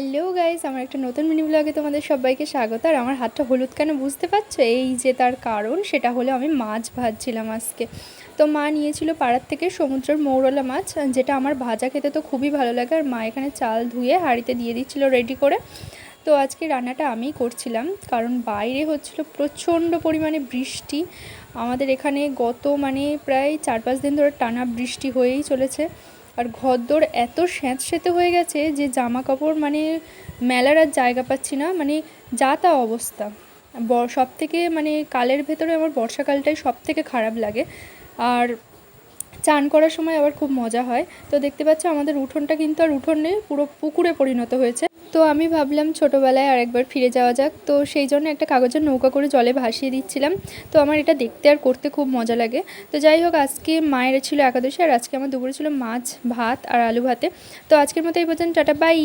Hello guys, আমার একটা নতুন মিনি ব্লগে তোমাদের সবাইকে স্বাগত। আর আমার হাতটা হলুদ কেন বুঝতে পারছো? এই যে তার কারণ, সেটা হলো আমি মাছ ভাজছিলাম আজকে। তো মা নিয়েছিল পাড়ার থেকে সমুদ্রের মৌরলা মাছ, যেটা আমার ভাজা খেতে তো খুবই ভালো লাগে। আর মা এখানে চাল ধুয়ে হাঁড়িতে দিয়ে দিচ্ছিলো রেডি করে। তো আজকে রান্নাটা আমিই করছিলাম, কারণ বাইরে হচ্ছিল প্রচণ্ড পরিমাণে বৃষ্টি। আমাদের এখানে গত প্রায় 4-5 দিন ধরে টানা বৃষ্টি হয়েই চলেছে। আর ঘরদোর এত স্যাঁতসেঁতে হয়ে গেছে যে জামা কাপড় মেলার আর জায়গা পাচ্ছি না, যা তা অবস্থা। সব থেকে কালের ভেতরে আমার বর্ষাকালটাই সব থেকে খারাপ লাগে। আর চান করার সময় আবার খুব মজা হয়। তো দেখতে পাচ্ছ আমাদের উঠোনটা কিন্তু আর উঠোন নেই, পুরো পুকুরে পরিণত হয়েছে। তো আমি ভাবলাম ছোটোবেলায় আরেকবার ফিরে যাওয়া যাক, তো সেই জন্য একটা কাগজের নৌকা করে জলে ভাসিয়ে দিচ্ছিলাম। তো আমার এটা দেখতে আর করতে খুব মজা লাগে। তো যাই হোক, আজকে মায়ের ছিল একাদশী, আর আজকে আমার দুপুরে ছিল মাছ ভাত আর আলু ভাতে। তো আজকের মতো এই পর্যন্ত, টাটা বাই।